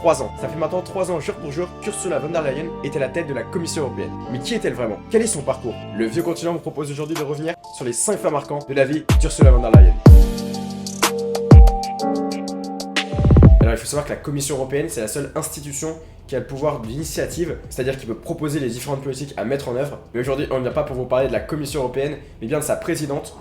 3 ans. Ça fait maintenant 3 ans jour pour jour qu'Ursula von der Leyen est à la tête de la Commission européenne. Mais qui est-elle vraiment? Quel est son parcours? Le vieux continent vous propose aujourd'hui de revenir sur les 5 faits marquants de la vie d'Ursula von der Leyen. Alors il faut savoir que la Commission européenne, c'est la seule institution qui a le pouvoir d'initiative, c'est-à-dire qui peut proposer les différentes politiques à mettre en œuvre. Mais aujourd'hui, on ne vient pas pour vous parler de la Commission européenne, mais bien de sa présidente.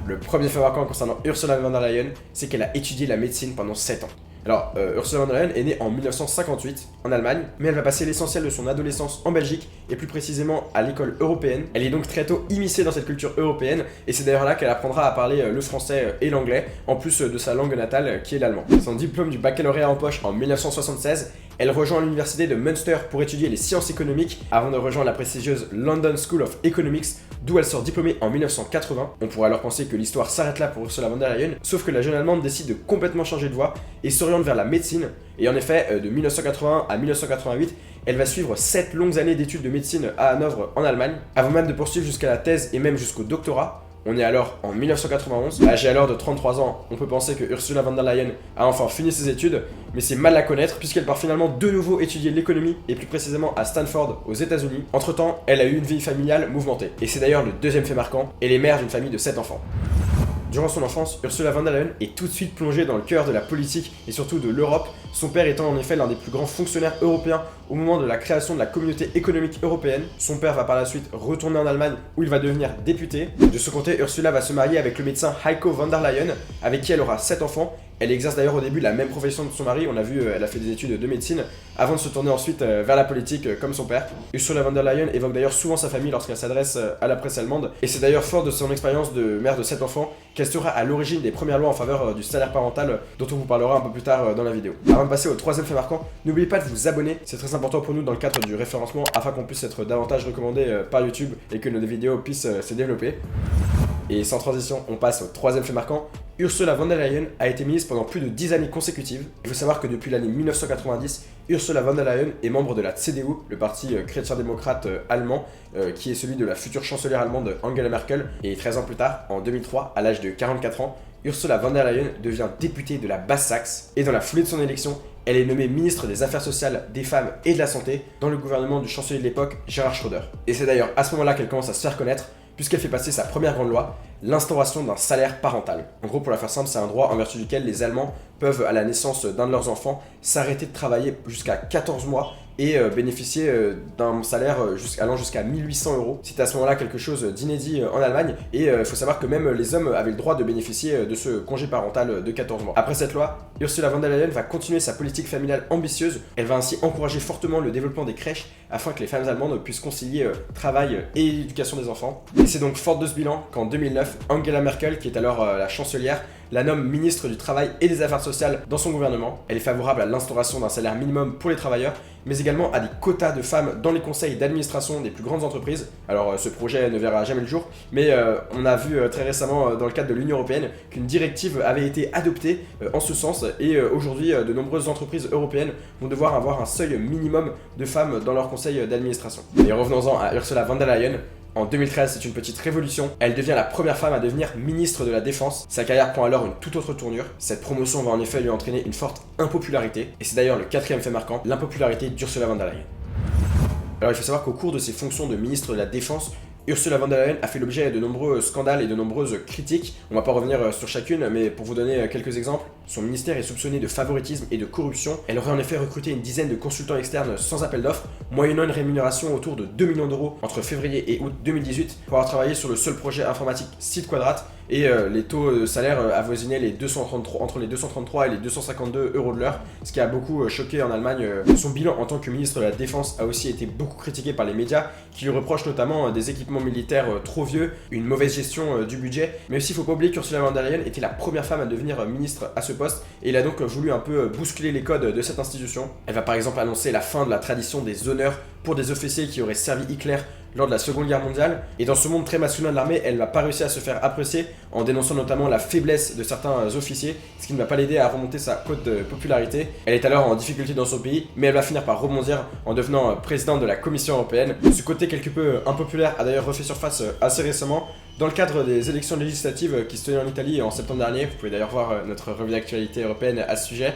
Le premier fait marquant concernant Ursula von der Leyen, c'est qu'elle a étudié la médecine pendant 7 ans. Alors, Ursula von der Leyen est née en 1958 en Allemagne, mais elle va passer l'essentiel de son adolescence en Belgique, et plus précisément à l'école européenne. Elle est donc très tôt immiscée dans cette culture européenne, et c'est d'ailleurs là qu'elle apprendra à parler le français et l'anglais, en plus de sa langue natale qui est l'allemand. Son diplôme du baccalauréat en poche en 1976, elle rejoint l'université de Münster pour étudier les sciences économiques, avant de rejoindre la prestigieuse London School of Economics, d'où elle sort diplômée en 1980. On pourrait alors penser que l'histoire s'arrête là pour Ursula von der Leyen, sauf que la jeune Allemande décide de complètement changer de voie et s'oriente vers la médecine. Et en effet, de 1981 à 1988, elle va suivre 7 longues années d'études de médecine à Hanovre en Allemagne, avant même de poursuivre jusqu'à la thèse et même jusqu'au doctorat. On est alors en 1991, âgée alors de 33 ans, on peut penser que Ursula von der Leyen a enfin fini ses études, mais c'est mal la connaître puisqu'elle part finalement de nouveau étudier l'économie et plus précisément à Stanford aux États-Unis. Entre temps, elle a eu une vie familiale mouvementée. Et c'est d'ailleurs le deuxième fait marquant, elle est mère d'une famille de 7 enfants. Durant son enfance, Ursula von der Leyen est tout de suite plongée dans le cœur de la politique et surtout de l'Europe, son père étant en effet l'un des plus grands fonctionnaires européens au moment de la création de la communauté économique européenne. Son père va par la suite retourner en Allemagne où il va devenir député. De ce côté, Ursula va se marier avec le médecin Heiko von der Leyen, avec qui elle aura 7 enfants. Elle exerce d'ailleurs au début la même profession que son mari, on a vu, elle a fait des études de médecine, avant de se tourner ensuite vers la politique comme son père. Ursula von der Leyen évoque d'ailleurs souvent sa famille lorsqu'elle s'adresse à la presse allemande, et c'est d'ailleurs fort de son expérience de mère de 7 enfants qu'elle sera à l'origine des premières lois en faveur du salaire parental, dont on vous parlera un peu plus tard dans la vidéo. Avant de passer au troisième fait marquant, n'oubliez pas de vous abonner, c'est très important pour nous dans le cadre du référencement, afin qu'on puisse être davantage recommandé par YouTube et que nos vidéos puissent se développer. Et sans transition, on passe au troisième fait marquant. Ursula von der Leyen a été ministre pendant plus de 10 années consécutives. Il faut savoir que depuis l'année 1990, Ursula von der Leyen est membre de la CDU, le parti chrétien-démocrate allemand, qui est celui de la future chancelière allemande Angela Merkel. Et 13 ans plus tard, en 2003, à l'âge de 44 ans, Ursula von der Leyen devient députée de la Basse-Saxe. Et dans la foulée de son élection, elle est nommée ministre des Affaires sociales, des femmes et de la santé dans le gouvernement du chancelier de l'époque, Gerhard Schröder. Et c'est d'ailleurs à ce moment-là qu'elle commence à se faire connaître, puisqu'elle fait passer sa première grande loi, l'instauration d'un salaire parental. En gros, pour la faire simple, c'est un droit en vertu duquel les Allemands peuvent, à la naissance d'un de leurs enfants, s'arrêter de travailler jusqu'à 14 mois et bénéficier d'un salaire allant jusqu'à 1800 €. C'était à ce moment-là quelque chose d'inédit en Allemagne, et il faut savoir que même les hommes avaient le droit de bénéficier de ce congé parental de 14 mois. Après cette loi, Ursula von der Leyen va continuer sa politique familiale ambitieuse. Elle va ainsi encourager fortement le développement des crèches afin que les femmes allemandes puissent concilier travail et éducation des enfants. Et c'est donc forte de ce bilan qu'en 2009, Angela Merkel, qui est alors la chancelière, la nomme ministre du Travail et des Affaires sociales dans son gouvernement. Elle est favorable à l'instauration d'un salaire minimum pour les travailleurs, mais également à des quotas de femmes dans les conseils d'administration des plus grandes entreprises. Alors ce projet ne verra jamais le jour, mais on a vu très récemment dans le cadre de l'Union européenne qu'une directive avait été adoptée en ce sens, et aujourd'hui de nombreuses entreprises européennes vont devoir avoir un seuil minimum de femmes dans leur conseil d'administration. Et revenons-en à Ursula von der Leyen. En 2013, c'est une petite révolution. Elle devient la première femme à devenir ministre de la Défense. Sa carrière prend alors une toute autre tournure. Cette promotion va en effet lui entraîner une forte impopularité. Et c'est d'ailleurs le quatrième fait marquant, l'impopularité d'Ursula von der Leyen. Alors il faut savoir qu'au cours de ses fonctions de ministre de la Défense, Ursula von der Leyen a fait l'objet de nombreux scandales et de nombreuses critiques. On va pas revenir sur chacune, mais pour vous donner quelques exemples, son ministère est soupçonné de favoritisme et de corruption. Elle aurait en effet recruté une dizaine de consultants externes sans appel d'offres, moyennant une rémunération autour de 2 millions € entre février et août 2018 pour avoir travaillé sur le seul projet informatique Site Quadrat, et les taux de salaire avoisinaient les 233, entre les 233 et les 252 € de l'heure, ce qui a beaucoup choqué en Allemagne. Son bilan en tant que ministre de la Défense a aussi été beaucoup critiqué par les médias, qui lui reprochent notamment des équipements militaires trop vieux, une mauvaise gestion du budget, mais aussi il ne faut pas oublier qu'Ursula von der Leyen était la première femme à devenir ministre à ce poste, et il a donc voulu un peu bousculer les codes de cette institution. Elle va par exemple annoncer la fin de la tradition des honneurs pour des officiers qui auraient servi Hitler lors de la Seconde Guerre mondiale, et dans ce monde très masculin de l'armée, elle n'a pas réussi à se faire apprécier en dénonçant notamment la faiblesse de certains officiers, ce qui ne va pas l'aider à remonter sa cote de popularité. Elle est alors en difficulté dans son pays, mais elle va finir par rebondir en devenant présidente de la Commission européenne. Ce côté quelque peu impopulaire a d'ailleurs refait surface assez récemment dans le cadre des élections législatives qui se tenaient en Italie en septembre dernier. Vous pouvez d'ailleurs voir notre revue d'actualité européenne à ce sujet.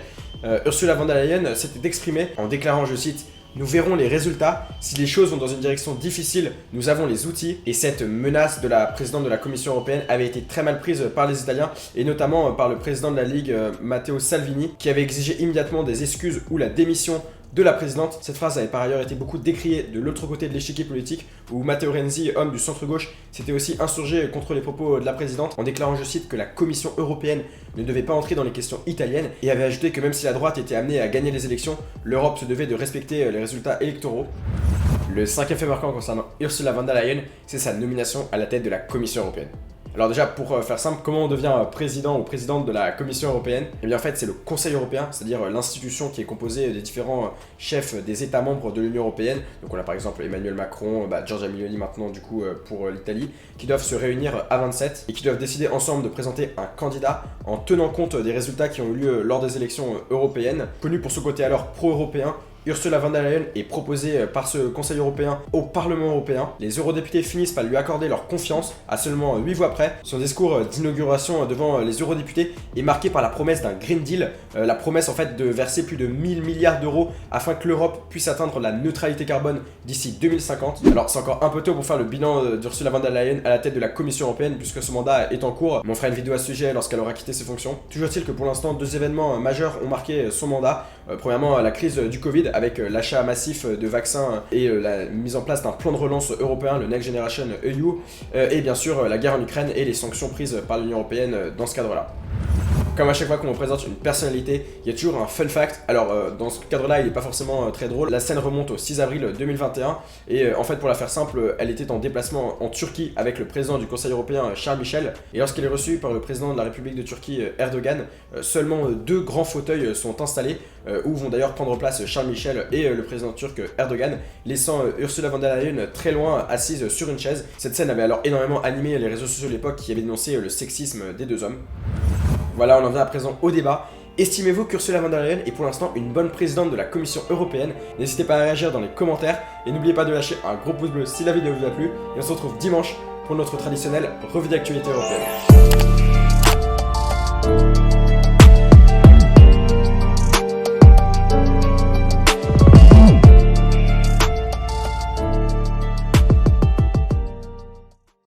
Ursula von der Leyen s'était exprimée en déclarant, je cite, nous verrons les résultats. Si les choses vont dans une direction difficile, nous avons les outils. Et cette menace de la présidente de la Commission européenne avait été très mal prise par les Italiens et notamment par le président de la Ligue, Matteo Salvini, qui avait exigé immédiatement des excuses ou la démission de la présidente. Cette phrase avait par ailleurs été beaucoup décriée de l'autre côté de l'échiquier politique, où Matteo Renzi, homme du centre-gauche, s'était aussi insurgé contre les propos de la présidente en déclarant, je cite, que la Commission européenne ne devait pas entrer dans les questions italiennes et avait ajouté que même si la droite était amenée à gagner les élections, l'Europe se devait de respecter les résultats électoraux. Le cinquième fait marquant concernant Ursula von der Leyen, c'est sa nomination à la tête de la Commission européenne. Alors déjà, pour faire simple, comment on devient président ou présidente de la Commission européenne? Eh bien en fait, c'est le Conseil européen, c'est-à-dire l'institution qui est composée des différents chefs des États membres de l'Union européenne. Donc on a par exemple Emmanuel Macron, Giorgia Meloni maintenant du coup pour l'Italie, qui doivent se réunir à 27 et qui doivent décider ensemble de présenter un candidat en tenant compte des résultats qui ont eu lieu lors des élections européennes. Connu pour ce côté alors pro-européen, Ursula von der Leyen est proposée par ce Conseil européen au Parlement européen. Les eurodéputés finissent par lui accorder leur confiance à seulement 8 voix près. Son discours d'inauguration devant les eurodéputés est marqué par la promesse d'un Green Deal, la promesse en fait de verser plus de 1000 milliards d'euros afin que l'Europe puisse atteindre la neutralité carbone d'ici 2050. Alors c'est encore un peu tôt pour faire le bilan d'Ursula von der Leyen à la tête de la Commission européenne puisque ce mandat est en cours. Mais on fera une vidéo à ce sujet lorsqu'elle aura quitté ses fonctions. Toujours est-il que pour l'instant, deux événements majeurs ont marqué son mandat. Premièrement, la crise du Covid avec l'achat massif de vaccins et la mise en place d'un plan de relance européen, le Next Generation EU, et bien sûr la guerre en Ukraine et les sanctions prises par l'Union européenne dans ce cadre-là. Comme à chaque fois qu'on me présente une personnalité, il y a toujours un fun fact. Alors dans ce cadre-là, il n'est pas forcément très drôle. La scène remonte au 6 avril 2021 et en fait pour la faire simple, elle était en déplacement en Turquie avec le président du Conseil européen Charles Michel et lorsqu'elle est reçue par le président de la République de Turquie Erdogan, seulement deux grands fauteuils sont installés où vont d'ailleurs prendre place Charles Michel et le président turc Erdogan, laissant Ursula von der Leyen très loin assise sur une chaise. Cette scène avait alors énormément animé les réseaux sociaux de l'époque qui avaient dénoncé le sexisme des deux hommes. Voilà, on en vient à présent au débat. Estimez-vous qu'Ursula von der Leyen est pour l'instant une bonne présidente de la Commission européenne? N'hésitez pas à réagir dans les commentaires et n'oubliez pas de lâcher un gros pouce bleu si la vidéo vous a plu. Et on se retrouve dimanche pour notre traditionnelle revue d'actualité européenne.